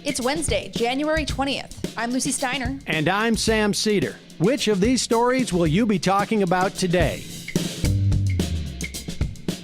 It's Wednesday, January 20th. I'm Lucy Steiner. And I'm Sam Cedar. Which of these stories will you be talking about today?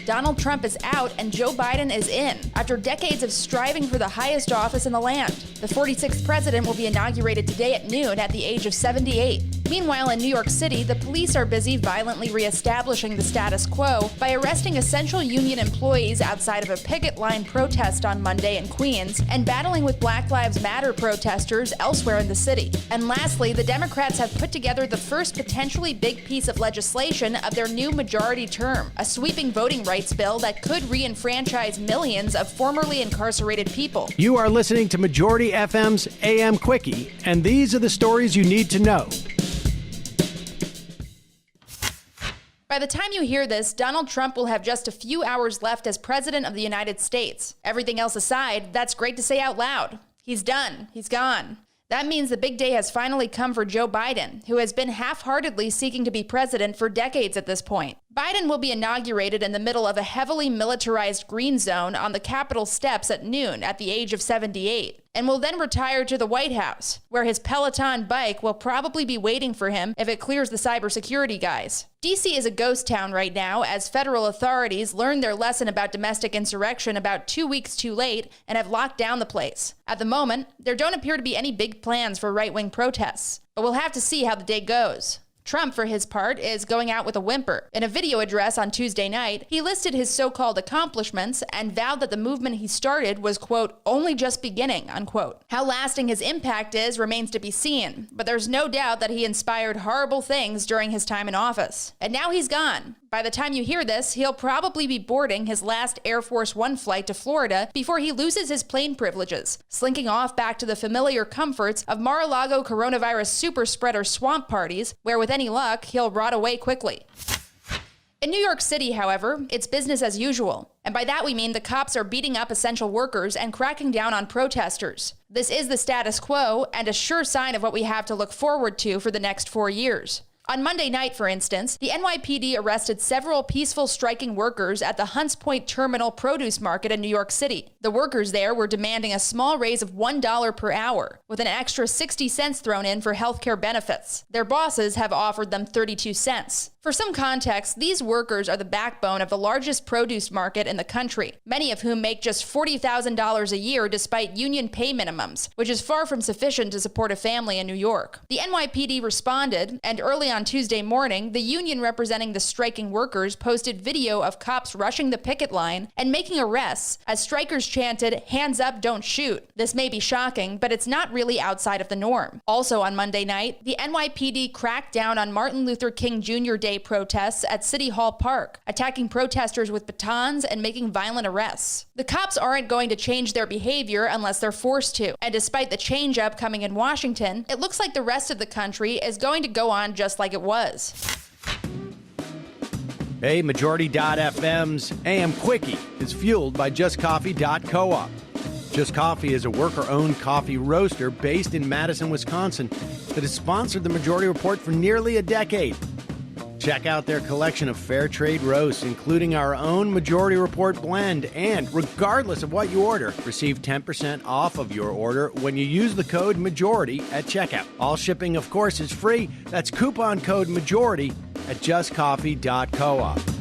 Donald Trump is out and Joe Biden is in after decades of striving for the highest office in the land. The 46th president will be inaugurated today at noon at the age of 78. Meanwhile, in New York City, the police are busy violently reestablishing the status quo by arresting essential union employees outside of a picket line protest on Monday in Queens and battling with Black Lives Matter protesters elsewhere in the city. And lastly, the Democrats have put together the first potentially big piece of legislation of their new majority term, a sweeping voting rights bill that could re-enfranchise millions of formerly incarcerated people. You are listening to Majority FM's AM Quickie, and these are the stories you need to know. By the time you hear this, Donald Trump will have just a few hours left as president of the United States. Everything else aside, that's great to say out loud. He's done. He's gone. That means the big day has finally come for Joe Biden, who has been half-heartedly seeking to be president for decades at this point. Biden will be inaugurated in the middle of a heavily militarized green zone on the Capitol steps at noon at the age of 78, and will then retire to the White House, where his Peloton bike will probably be waiting for him if it clears the cybersecurity guys. D.C. is a ghost town right now as federal authorities learned their lesson about domestic insurrection about 2 weeks too late and have locked down the place. At the moment, there don't appear to be any big plans for right-wing protests, but we'll have to see how the day goes. Trump, for his part, is going out with a whimper. In a video address on Tuesday night, he listed his so-called accomplishments and vowed that the movement he started was, quote, only just beginning, unquote. How lasting his impact is remains to be seen, but there's no doubt that he inspired horrible things during his time in office. And now he's gone. By the time you hear this, he'll probably be boarding his last Air Force One flight to Florida before he loses his plane privileges, slinking off back to the familiar comforts of Mar-a-Lago coronavirus super spreader swamp parties, where with any luck, he'll rot away quickly. In New York City, however, it's business as usual. And by that we mean the cops are beating up essential workers and cracking down on protesters. This is the status quo and a sure sign of what we have to look forward to for the next 4 years. On Monday night, for instance, the NYPD arrested several peaceful striking workers at the Hunts Point Terminal produce market in New York City. The workers there were demanding a small raise of $1 per hour, with an extra 60 cents thrown in for healthcare benefits. Their bosses have offered them 32 cents. For some context, these workers are the backbone of the largest produce market in the country, many of whom make just $40,000 a year despite union pay minimums, which is far from sufficient to support a family in New York. The NYPD responded, and early on Tuesday morning, the union representing the striking workers posted video of cops rushing the picket line and making arrests as strikers chanted, "Hands up, don't shoot." This may be shocking, but it's not really outside of the norm. Also on Monday night, the NYPD cracked down on Martin Luther King Jr. Day protests at City Hall Park, attacking protesters with batons and making violent arrests. The cops aren't going to change their behavior unless they're forced to, and despite the change upcoming in Washington, it looks like the rest of the country is going to go on just like it was. Hey, Majority.fm's AM Quickie is fueled by JustCoffee.coop. Just Coffee is a worker-owned coffee roaster based in Madison, Wisconsin that has sponsored the Majority Report for nearly a decade. Check out their collection of fair trade roasts, including our own Majority Report blend. And regardless of what you order, receive 10% off of your order when you use the code MAJORITY at checkout. All shipping, of course, is free. That's coupon code MAJORITY at justcoffee.coop.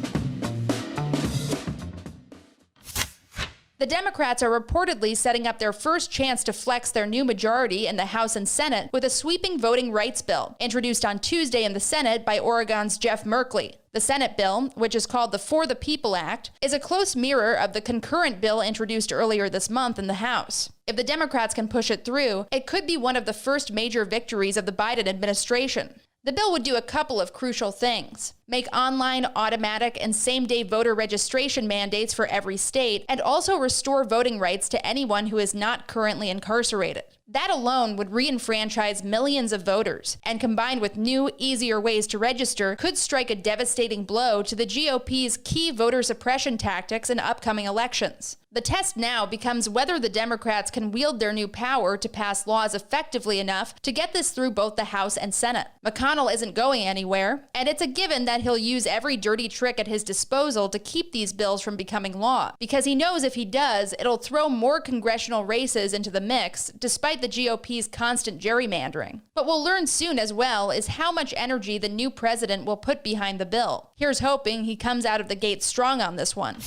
The Democrats are reportedly setting up their first chance to flex their new majority in the House and Senate with a sweeping voting rights bill, introduced on Tuesday in the Senate by Oregon's Jeff Merkley. The Senate bill, which is called the For the People Act, is a close mirror of the concurrent bill introduced earlier this month in the House. If the Democrats can push it through, it could be one of the first major victories of the Biden administration. The bill would do a couple of crucial things: make online, automatic, and same-day voter registration mandates for every state, and also restore voting rights to anyone who is not currently incarcerated. That alone would re-enfranchise millions of voters, and combined with new, easier ways to register, could strike a devastating blow to the GOP's key voter suppression tactics in upcoming elections. The test now becomes whether the Democrats can wield their new power to pass laws effectively enough to get this through both the House and Senate. McConnell isn't going anywhere, and it's a given that that he'll use every dirty trick at his disposal to keep these bills from becoming law, because he knows if he does, it'll throw more congressional races into the mix, despite the GOP's constant gerrymandering. What we'll learn soon as well is how much energy the new president will put behind the bill. Here's hoping he comes out of the gate strong on this one.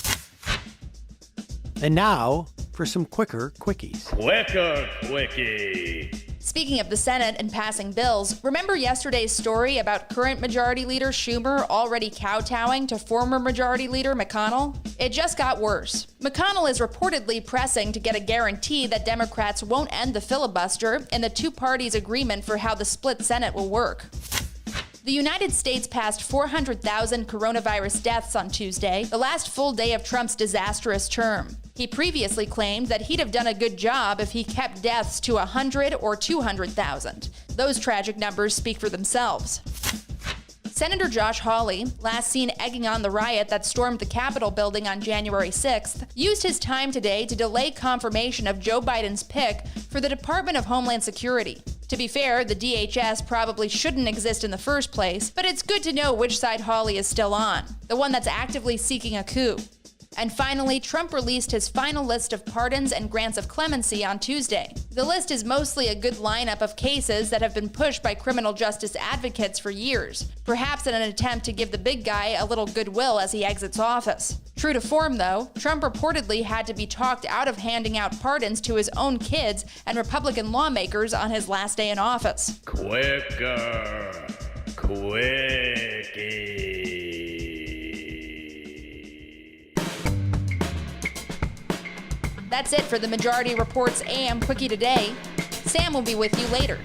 And now for some quicker quickies. Quicker Quickie. Speaking of the Senate and passing bills, remember yesterday's story about current Majority Leader Schumer already kowtowing to former Majority Leader McConnell? It just got worse. McConnell is reportedly pressing to get a guarantee that Democrats won't end the filibuster and the two parties' agreement for how the split Senate will work. The United States passed 400,000 coronavirus deaths on Tuesday, the last full day of Trump's disastrous term. He previously claimed that he'd have done a good job if he kept deaths to 100 or 200,000. Those tragic numbers speak for themselves. Senator Josh Hawley, last seen egging on the riot that stormed the Capitol building on January 6th, used his time today to delay confirmation of Joe Biden's pick for the Department of Homeland Security. To be fair, the DHS probably shouldn't exist in the first place, but it's good to know which side Hawley is still on, the one that's actively seeking a coup. And finally, Trump released his final list of pardons and grants of clemency on Tuesday. The list is mostly a good lineup of cases that have been pushed by criminal justice advocates for years, perhaps in an attempt to give the big guy a little goodwill as he exits office. True to form, though, Trump reportedly had to be talked out of handing out pardons to his own kids and Republican lawmakers on his last day in office. Quicker Quickie. That's it for the Majority Report's AM Quickie today. Sam will be with you later.